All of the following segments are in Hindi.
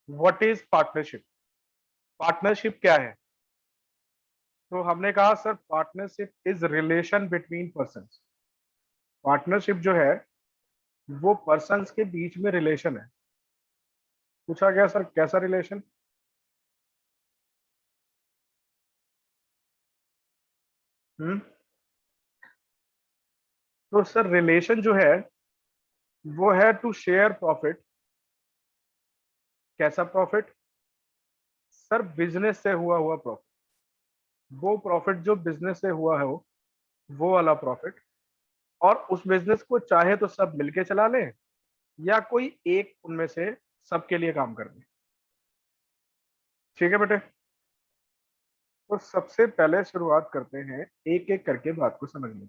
What is partnership? पार्टनरशिप क्या है? तो हमने कहा sir partnership is relation between persons. Partnership जो है वो पर्सन्स के बीच में रिलेशन है। पूछा गया सर कैसा रिलेशन? हम्म। तो सर रिलेशन जो है वो है टू शेयर प्रॉफिट। कैसा प्रॉफिट? सर बिजनेस से हुआ हुआ प्रॉफिट। वो प्रॉफिट जो बिजनेस से हुआ है वो वाला प्रॉफिट। और उस बिजनेस को चाहे तो सब मिलके चला लें या कोई एक उनमें से सबके लिए काम कर ले। ठीक है बेटे। तो सबसे पहले शुरुआत करते हैं, एक एक करके बात को समझने।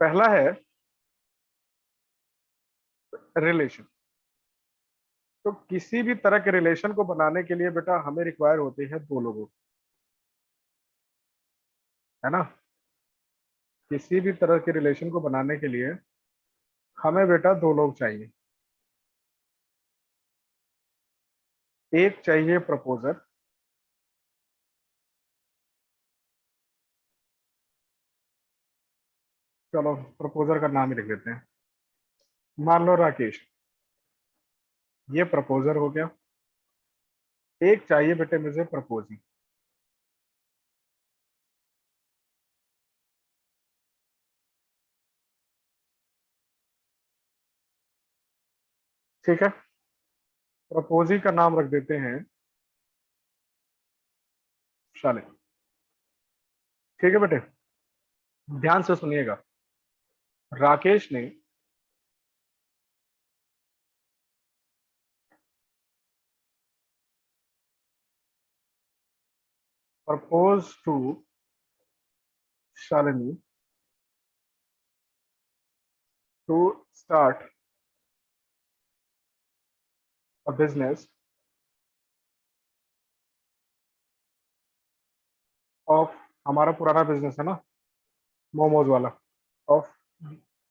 पहला है रिलेशन। तो किसी भी तरह के रिलेशन को बनाने के लिए बेटा हमें रिक्वायर होते हैं दो लोगों, है ना। किसी भी तरह के रिलेशन को बनाने के लिए हमें बेटा दो लोग चाहिए। एक चाहिए प्रपोजर। चलो प्रपोजर का नाम ही लिख देते हैं, मान लो राकेश। ये प्रपोजर हो गया। एक चाहिए बेटे मुझे प्रपोजी। ठीक है। प्रपोजी का नाम रख देते हैं शाले। ठीक है बेटे। ध्यान से सुनिएगा। राकेश ने propose to Shalini to start a business of, हमारा पुराना बिजनेस है ना मोमोज वाला, ऑफ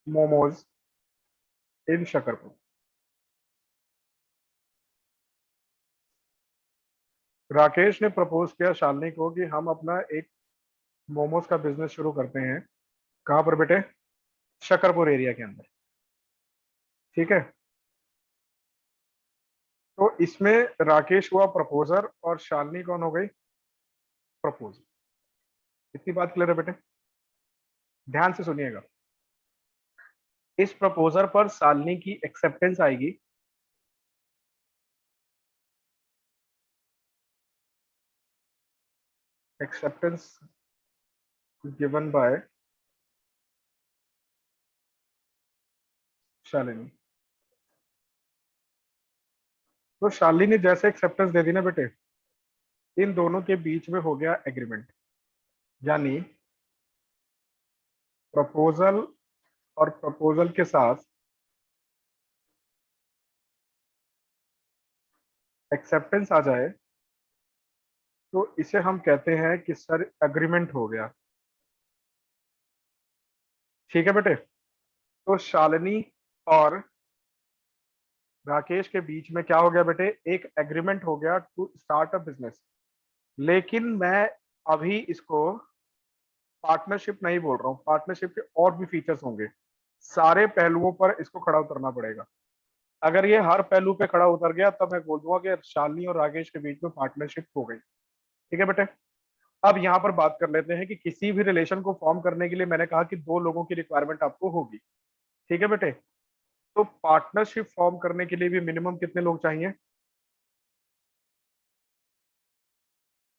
मोमोज इन शकरपुर। राकेश ने प्रपोज किया शालिनी को कि हम अपना एक मोमोज का बिजनेस शुरू करते हैं। कहाँ पर बेटे? शकरपुर एरिया के अंदर। ठीक है। तो इसमें राकेश हुआ प्रपोजर और शालिनी कौन हो गई? प्रपोज। इतनी बात क्लियर है बेटे? ध्यान से सुनिएगा। इस प्रपोजर पर शालिनी की एक्सेप्टेंस आएगी। Acceptance given by Shalini. तो शालिनी ने जैसे एक्सेप्टेंस दे दी ना बेटे, इन दोनों के बीच में हो गया एग्रीमेंट। यानी प्रपोजल और प्रपोजल के साथ एक्सेप्टेंस आ जाए तो इसे हम कहते हैं कि सर एग्रीमेंट हो गया। ठीक है बेटे। तो शालिनी और राकेश के बीच में क्या हो गया बेटे? एक एग्रीमेंट हो गया टू स्टार्ट अ बिजनेस। लेकिन मैं अभी इसको पार्टनरशिप नहीं बोल रहा हूँ, पार्टनरशिप के और भी फीचर्स होंगे। सारे पहलुओं पर इसको खड़ा उतरना पड़ेगा। अगर ये हर पहलू पे खड़ा उतर गया तब मैं बोल दूंगा कि शालिनी और राकेश के बीच में पार्टनरशिप हो गई। ठीक है बेटे। अब यहाँ पर बात कर लेते हैं कि किसी भी रिलेशन को फॉर्म करने के लिए मैंने कहा कि दो लोगों की रिक्वायरमेंट आपको होगी। ठीक है बेटे। तो पार्टनरशिप फॉर्म करने के लिए भी मिनिमम कितने लोग चाहिए?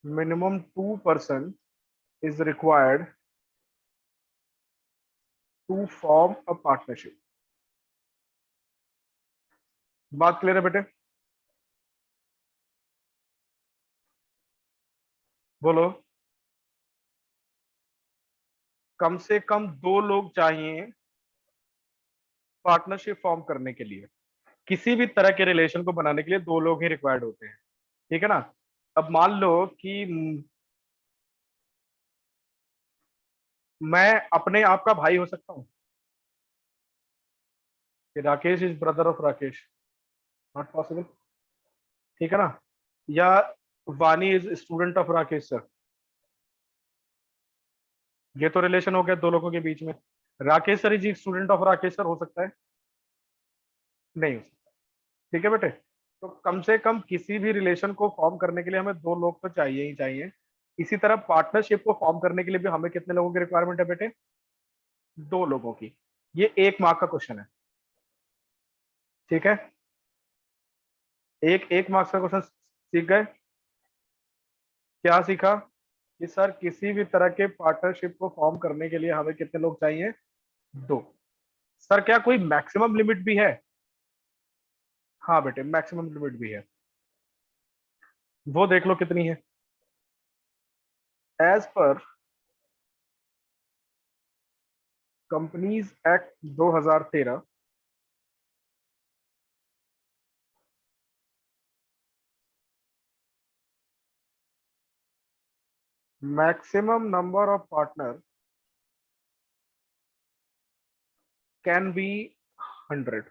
Minimum 2 person is required to form a partnership. बात क्लियर है बेटे? बोलो। कम से कम दो लोग चाहिए पार्टनरशिप फॉर्म करने के लिए। किसी भी तरह के रिलेशन को बनाने के लिए दो लोग ही रिक्वायर्ड होते हैं। ठीक है ना। अब मान लो कि मैं अपने आप का भाई हो सकता हूँ। कि Rakesh is brother of Rakesh, not possible, ठीक है ना। या वानी is student of Rakesh sir, ये तो रिलेशन हो गया दो लोगों के बीच में। Rakesh sir is student of Rakesh sir हो सकता है? नहीं हो सकता। ठीक है बेटे, तो कम से कम किसी भी रिलेशन को फॉर्म करने के लिए हमें दो लोग तो चाहिए ही चाहिए। इसी तरह पार्टनरशिप को फॉर्म करने के लिए भी हमें कितने लोगों की रिक्वायरमेंट है बेटे? दो लोगों की। ये 1 मार्क का क्वेश्चन है, ठीक है। एक मार्क्स का क्वेश्चन सीख गए। क्या सीखा? कि सर किसी भी तरह के पार्टनरशिप को फॉर्म करने के लिए हमें कितने लोग चाहिए? दो। सर क्या कोई मैक्सिमम लिमिट भी है? हाँ बेटे, मैक्सिमम लिमिट भी है। वो देख लो कितनी है। As per companies act 2013, maximum number of partner can be 100।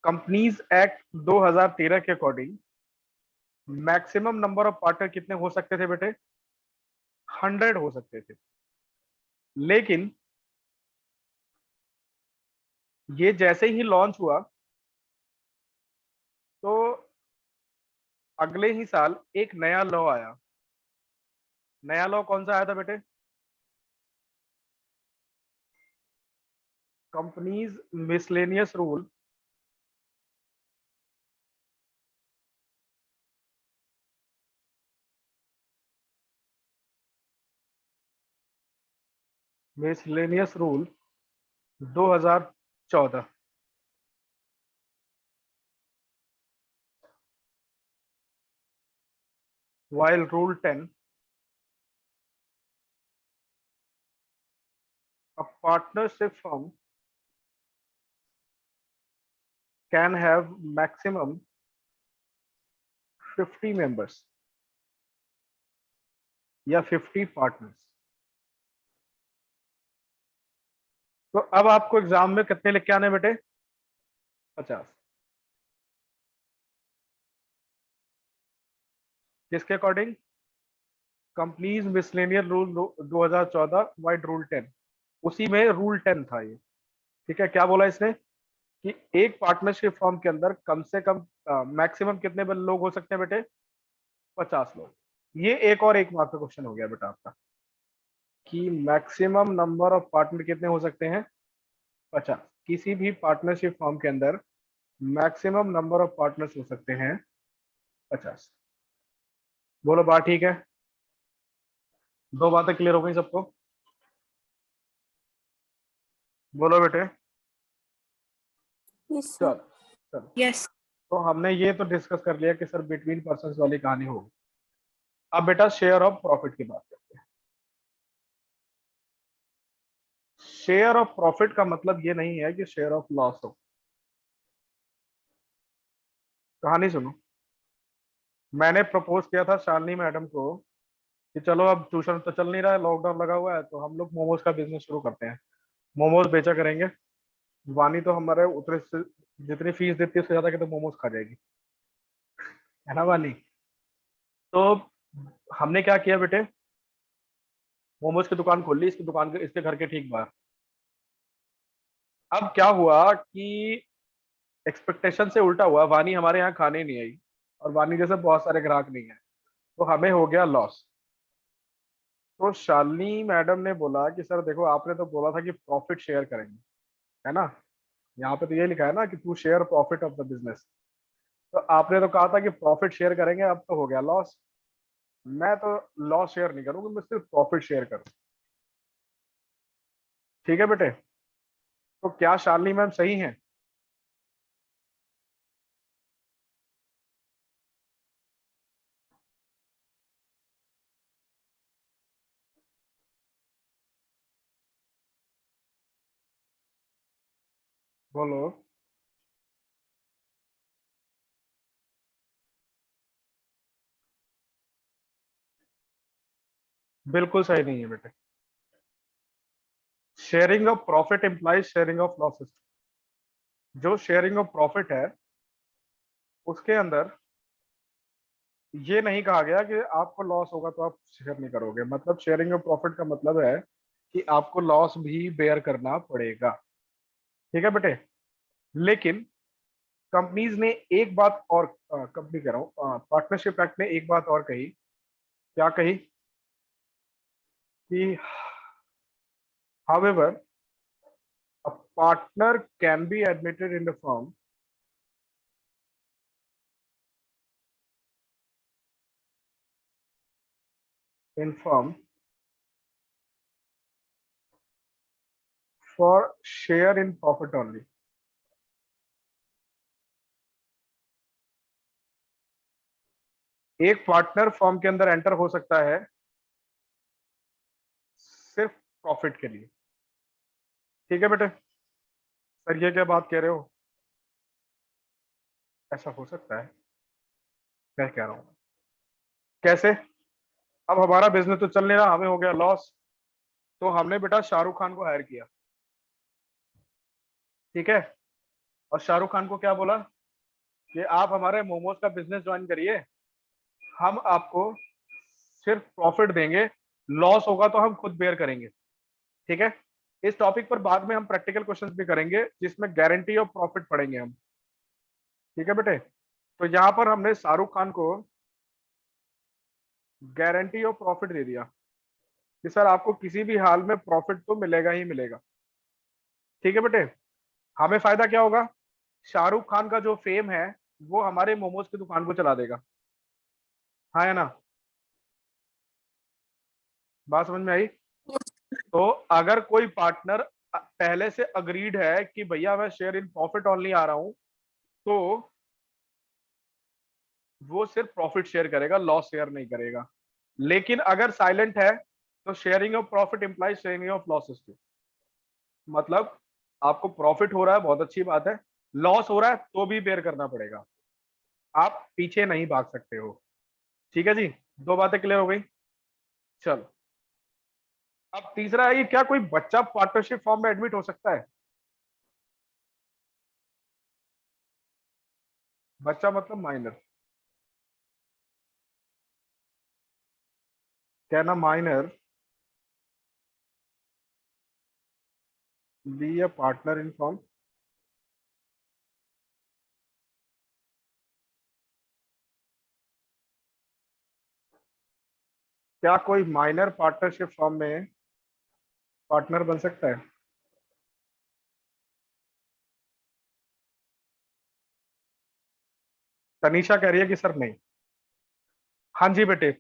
Companies act 2013 के according maximum number of partner कितने हो सकते थे बेटे? 100 हो सकते थे। लेकिन ये जैसे ही लॉन्च हुआ तो अगले ही साल एक नया लॉ आया। नया लॉ कौन सा आया था बेटे? Companies miscellaneous rule, miscellaneous rule 2014। while rule 10, a partnership firm can have maximum 50 members या 50 पार्टनर्स। तो अब आपको एग्जाम में कितने लिख के आने बेटे? 50। किसके according? Companies miscellaneous rule 2014 vide rule 10, उसी में रूल 10 था ये। ठीक है, क्या बोला इसने? कि एक पार्टनरशिप फॉर्म के अंदर कम से कम मैक्सिमम कितने लोग हो सकते हैं बेटे? 50 लोग। ये एक और 1 मार्क का क्वेश्चन हो गया बेटा आपका, कि मैक्सिमम नंबर ऑफ पार्टनर कितने हो सकते हैं? 50। किसी भी पार्टनरशिप फॉर्म के अंदर मैक्सिमम नंबर ऑफ पार्टनर्स हो सकते हैं 50। बोलो बात ठीक है? दो बातें क्लियर हो गई सबको? बोलो बेटे। यस चल सर। चल, यस। तो हमने ये तो डिस्कस कर लिया कि सर बिटवीन पर्सन वाली कहानी होगी। अब बेटा शेयर ऑफ प्रॉफिट की बात करते हैं। शेयर ऑफ प्रॉफिट का मतलब ये नहीं है कि शेयर ऑफ लॉस हो। कहानी सुनो। मैंने प्रपोज किया था शालिनी मैडम को कि चलो अब ट्यूशन तो चल नहीं रहा है, लॉकडाउन लगा हुआ है, तो हम लोग मोमोज का बिजनेस शुरू करते हैं, मोमोज बेचा करेंगे। वानी तो हमारे उतने से जितनी फीस देती है उससे ज्यादा के तो मोमोज खा जाएगी, है ना वानी? तो हमने क्या किया बेटे, मोमोज की दुकान खोल ली, इसकी दुकान के इसके घर के ठीक बाहर। अब क्या हुआ कि एक्सपेक्टेशन से उल्टा हुआ, वानी हमारे यहाँ खाने नहीं आई, और वानी जैसे बहुत सारे ग्राहक नहीं है, तो हमें हो गया लॉस। तो शालिनी मैडम ने बोला कि सर देखो आपने तो बोला था कि प्रॉफिट शेयर करेंगे, है ना, यहाँ पे तो ये लिखा है ना कि to share profit of the business. तो आपने तो कहा था कि प्रॉफिट शेयर करेंगे, अब तो हो गया लॉस। मैं तो लॉस शेयर नहीं करूंगा, मैं सिर्फ प्रॉफिट शेयर करूँ। ठीक है बेटे, तो क्या शालिनी मैम सही हैं? बोलो। बिल्कुल सही नहीं है बेटे। Sharing of profit implies sharing of losses. जो शेयरिंग ऑफ प्रॉफिट है उसके अंदर ये नहीं कहा गया कि आपको लॉस होगा तो आप शेयर नहीं करोगे। मतलब शेयरिंग ऑफ प्रॉफिट का मतलब है कि आपको लॉस भी बेयर करना पड़ेगा। ठीक है बेटे। लेकिन कंपनीज ने एक बात और कंपनी कह रहा हूँ, पार्टनरशिप एक्ट ने एक बात और कही। क्या कही कि however a partner can be admitted in the firm for share in profit only। एक पार्टनर फर्म के अंदर एंटर हो सकता है सिर्फ प्रॉफिट के लिए। ठीक है बेटे। सर ये क्या बात कह रहे हो? ऐसा हो सकता है, मैं कह रहा हूँ। कैसे? अब हमारा बिजनेस तो चल नहीं रहा, हमें हो गया लॉस, तो हमने बेटा शाहरुख खान को हायर किया। ठीक है। और शाहरुख खान को क्या बोला कि आप हमारे मोमोज का बिजनेस ज्वाइन करिए, हम आपको सिर्फ प्रॉफिट देंगे, लॉस होगा तो हम खुद बेयर करेंगे। ठीक है। इस टॉपिक पर बाद में हम प्रैक्टिकल क्वेश्चंस भी करेंगे जिसमें गारंटी ऑफ प्रॉफिट पढ़ेंगे हम। ठीक है बेटे। तो यहां पर हमने शाहरुख खान को गारंटी ऑफ प्रॉफिट दे दिया कि सर आपको किसी भी हाल में प्रॉफिट तो मिलेगा ही मिलेगा। ठीक है बेटे। हमें फायदा क्या होगा? शाहरुख खान का जो फेम है वो हमारे मोमोज की दुकान को चला देगा। हाँ है ना? बात समझ में आई? तो अगर कोई पार्टनर पहले से अग्रीड है कि भैया मैं शेयर इन प्रॉफिट ओनली आ रहा हूं, तो वो सिर्फ प्रॉफिट शेयर करेगा, लॉस शेयर नहीं करेगा। लेकिन अगर साइलेंट है तो sharing of profit implies sharing of losses too. मतलब आपको प्रॉफिट हो रहा है, बहुत अच्छी बात है, लॉस हो रहा है तो भी बेयर करना पड़ेगा, आप पीछे नहीं भाग सकते हो। ठीक है जी। दो बातें क्लियर हो गई। चलो। अब तीसरा है कि क्या कोई बच्चा पार्टनरशिप फॉर्म में एडमिट हो सकता है? बच्चा मतलब माइनर। कहना minor be a partner in firm. क्या कोई माइनर पार्टनरशिप फॉर्म में पार्टनर बन सकता है? तनीषा कह रही है कि सर नहीं। हाँ जी बेटे।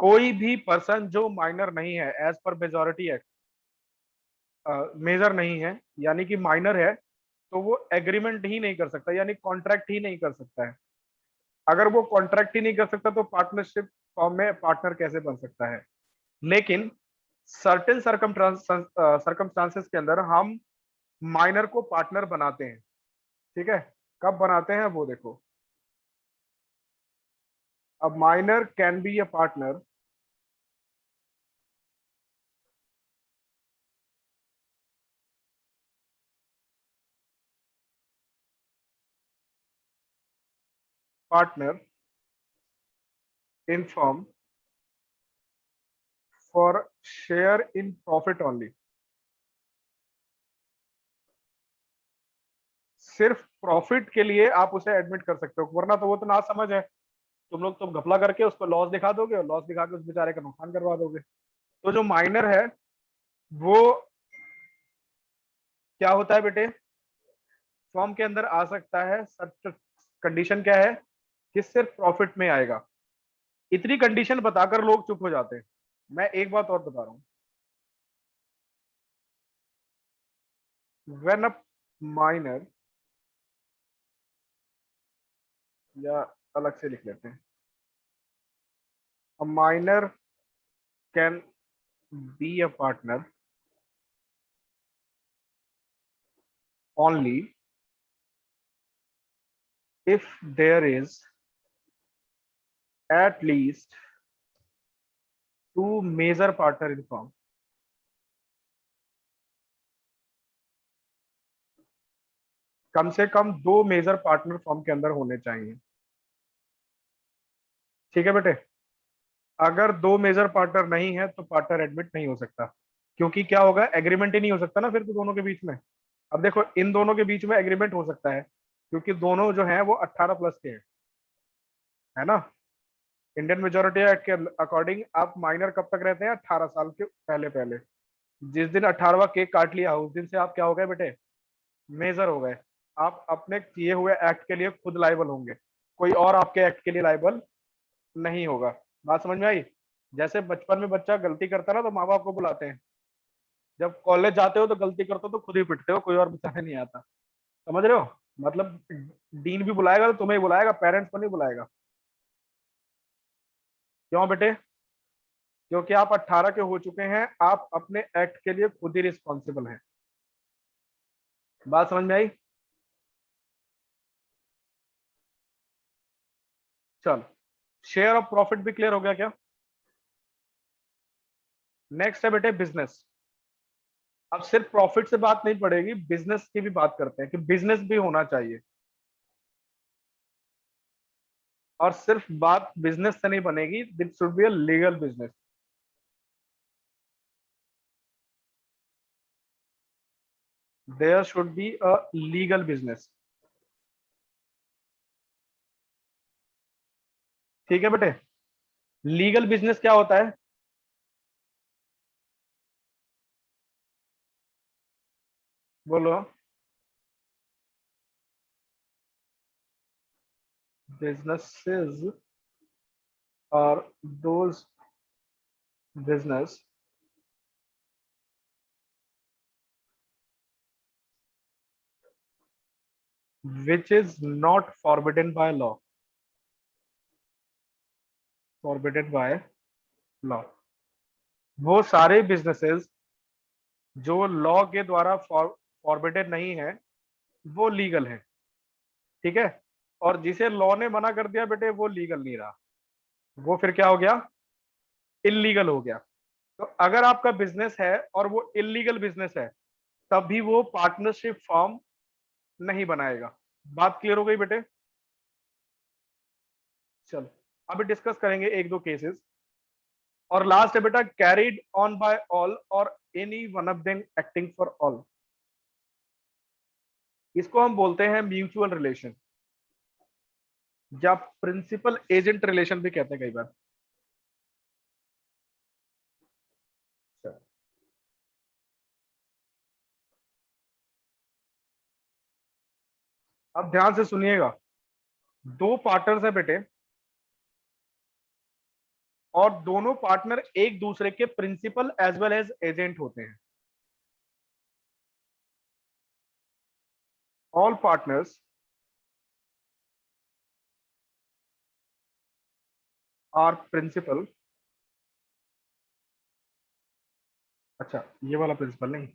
कोई भी पर्सन जो माइनर नहीं है एज पर मेजोरिटी एक्ट, मेजर नहीं है यानी कि माइनर है, तो वो एग्रीमेंट ही नहीं कर सकता, यानी कॉन्ट्रैक्ट ही नहीं कर सकता है। अगर वो कॉन्ट्रैक्ट ही नहीं कर सकता तो पार्टनरशिप फॉर्म में पार्टनर कैसे बन सकता है? लेकिन सर्टेन सरकमस्टांसेस के अंदर हम माइनर को पार्टनर बनाते हैं। ठीक है। कब बनाते हैं वो देखो। अब minor can be a partner partner in form for share in profit only. सिर्फ प्रॉफिट के लिए आप उसे एडमिट कर सकते हो, वरना तो वो तो ना समझ है। तुम लोग तो घपला करके उसको लॉस दिखा दोगे और लॉस दिखा के उस बेचारे का नुकसान करवा दोगे। तो जो माइनर है वो क्या होता है बेटे? फॉर्म के अंदर आ सकता है, कंडीशन क्या है कि सिर्फ प्रॉफिट में आएगा। इतनी कंडीशन बताकर लोग चुप हो जाते हैं। मैं एक बात और बता रहा हूं। व्हेन अ माइनर, या अलग से लिख लेते हैं, a minor can be a partner only if there is at least two major partner in firm। कम से कम 2 मेजर पार्टनर फॉर्म के अंदर होने चाहिए। ठीक है बेटे, अगर 2 मेजर पार्टनर नहीं है तो पार्टनर एडमिट नहीं हो सकता, क्योंकि क्या होगा, एग्रीमेंट ही नहीं हो सकता ना फिर तो दोनों के बीच में। अब देखो, इन दोनों के बीच में एग्रीमेंट हो सकता है, क्योंकि दोनों जो हैं वो 18 प्लस के हैं, है ना। इंडियन मेजोरिटी एक्ट के अकॉर्डिंग आप माइनर कब तक रहते हैं, 18 साल के पहले पहले। जिस दिन 18वां केक काट लिया उस दिन से आप क्या हो गए बेटे, मेजर हो गए। आप अपने किए हुए एक्ट के लिए खुद लायबल होंगे, कोई और आपके एक्ट के लिए लायबल नहीं होगा। बात समझ में आई। जैसे बचपन में बच्चा गलती करता है ना तो माँ बाप को बुलाते हैं, जब कॉलेज जाते हो तो गलती करते हो तो खुद ही पिटते हो, कोई और बताने नहीं आता। समझ रहे हो, मतलब डीन भी बुलाएगा तो तुम्हें ही बुलाएगा, पेरेंट्स को नहीं बुलाएगा। क्यों बेटे, क्योंकि आप 18 के हो चुके हैं, आप अपने एक्ट के लिए खुद ही रिस्पॉन्सिबल हैं। बात समझ में आई। चलो, शेयर ऑफ प्रॉफिट भी क्लियर हो गया क्या। नेक्स्ट है बेटे बिजनेस। अब सिर्फ प्रॉफिट से बात नहीं पड़ेगी, बिजनेस की भी बात करते हैं कि बिजनेस भी होना चाहिए। और सिर्फ बात बिजनेस से नहीं बनेगी, it should be a legal business. There should be a legal business. ठीक है बेटे, लीगल बिजनेस क्या होता है। बोलो। businesses are those business which is not forbidden by law, forbidden by law। वो सारे बिजनेसेस जो लॉ के द्वारा फॉरबिडेड नहीं है, वो लीगल है। ठीक है, और जिसे लॉ ने मना कर दिया बेटे, वो लीगल नहीं रहा, वो फिर क्या हो गया, इलीगल हो गया। तो अगर आपका बिजनेस है और वो इलीगल बिजनेस है, तभी वो पार्टनरशिप फॉर्म नहीं बनाएगा। बात क्लियर हो गई बेटे। चलो, अभी डिस्कस करेंगे एक दो केसेस। और लास्ट है बेटा, कैरिड ऑन बाय ऑल और any one of them acting for all. इसको हम बोलते हैं म्यूचुअल रिलेशन, या प्रिंसिपल एजेंट रिलेशन भी कहते हैं कई बार। अब ध्यान से सुनिएगा, दो पार्टनर्स है बेटे, और दोनों पार्टनर एक दूसरे के principal as well as agent होते हैं। All partners are principal. अच्छा, ये वाला प्रिंसिपल नहीं,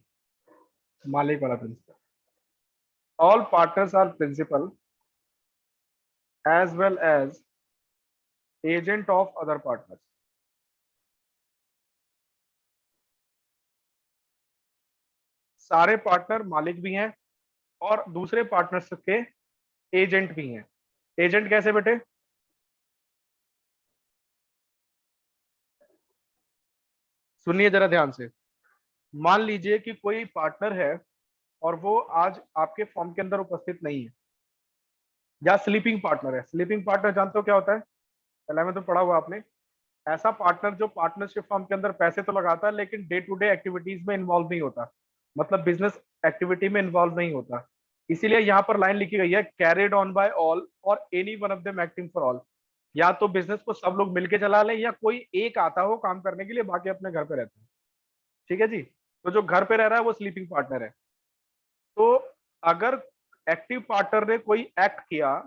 मालिक वाला principal. All partners are principal as well as agent of other partners. सारे पार्टनर मालिक भी हैं और दूसरे पार्टनर्स के एजेंट भी हैं। एजेंट कैसे बेटे, सुनिए जरा ध्यान से। मान लीजिए कि कोई पार्टनर है और वो आज आपके फॉर्म के अंदर उपस्थित नहीं है, या स्लीपिंग पार्टनर है। स्लीपिंग पार्टनर जानते हो क्या होता है, पहले में तो पढ़ा हुआ आपने। ऐसा पार्टनर जो पार्टनरशिप फॉर्म के अंदर पैसे तो लगाता है लेकिन डे टू डे एक्टिविटीज में इन्वॉल्व नहीं होता, मतलब बिजनेस एक्टिविटी में इन्वॉल्व नहीं होता। इसीलिए यहाँ पर लाइन लिखी गई है, कैरिड ऑन बाय ऑल और any one of them acting for all. या तो बिजनेस को सब लोग मिलके चला लें, या कोई एक आता हो काम करने के लिए, बाकी अपने घर पे रहते हैं। ठीक है जी, तो जो घर पे रह रहा है वो स्लीपिंग पार्टनर है। तो अगर एक्टिव पार्टनर ने कोई एक्ट किया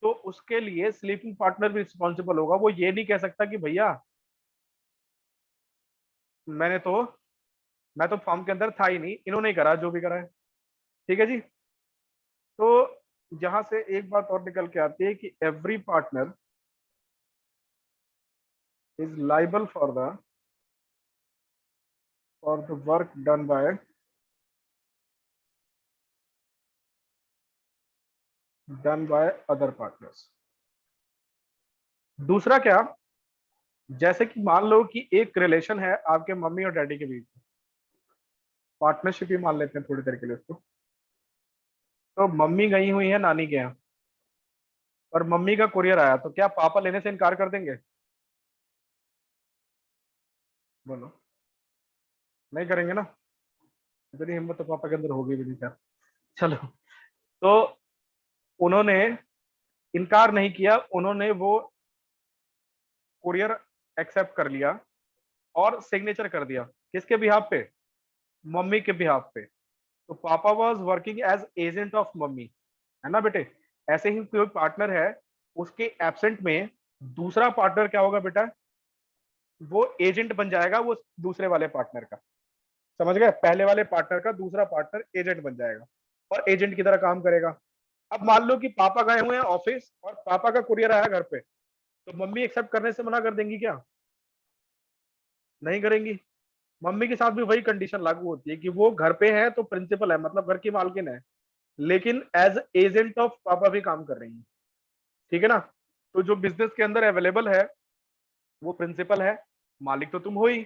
तो उसके लिए स्लीपिंग पार्टनर भी रिस्पॉन्सिबल होगा। वो ये नहीं कह सकता कि भैया मैंने तो मैं तो फॉर्म के अंदर था ही नहीं, इन्होंने ही करा जो भी करा है। ठीक है जी। तो यहां से एक बात और निकल के आती है कि every partner is liable for the, for the, work done by, done by other partners. दूसरा क्या, जैसे कि मान लो कि एक रिलेशन है आपके मम्मी और डैडी के बीच, पार्टनरशिप ही मान लेते हैं थोड़ी देर के लिए उसको। तो मम्मी गई हुई है नानी के यहाँ और मम्मी का कुरियर आया, तो क्या पापा लेने से इनकार कर देंगे? बोलो, नहीं करेंगे ना। इतनी हिम्मत तो पापा के अंदर होगी भी नहीं क्या। चलो, तो उन्होंने इनकार नहीं किया, उन्होंने वो कुरियर एक्सेप्ट कर लिया और सिग्नेचर कर दिया। किसके बिहाफ पे? मम्मी के बिहाफ पे। तो papa was working as agent of mummy, है ना बेटे। ऐसे ही कोई पार्टनर है, उसके एब्सेंट में दूसरा पार्टनर क्या होगा बेटा? वो एजेंट बन जाएगा वो दूसरे वाले पार्टनर का। समझ गए? पहले वाले पार्टनर का दूसरा पार्टनर एजेंट बन जाएगा और एजेंट की तरह काम करेगा। अब मान लो कि पापा गए हुए हैं ऑफिस और पापा का कुरियर आया घर पे, तो मम्मी एक्सेप्ट करने से मना कर देंगी क्या? नहीं करेंगी। मम्मी के साथ भी वही कंडीशन लागू होती है कि वो घर पे है तो प्रिंसिपल है, मतलब घर की मालकिन है, लेकिन एज एजेंट ऑफ पापा भी काम कर रही है। ठीक है ना। तो जो बिजनेस के अंदर अवेलेबल है वो प्रिंसिपल है, मालिक तो तुम हो ही,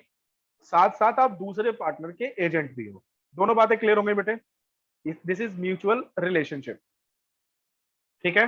साथ साथ आप दूसरे पार्टनर के एजेंट भी हो। दोनों बातें क्लियर होंगी बेटे? This is mutual relationship. ठीक है।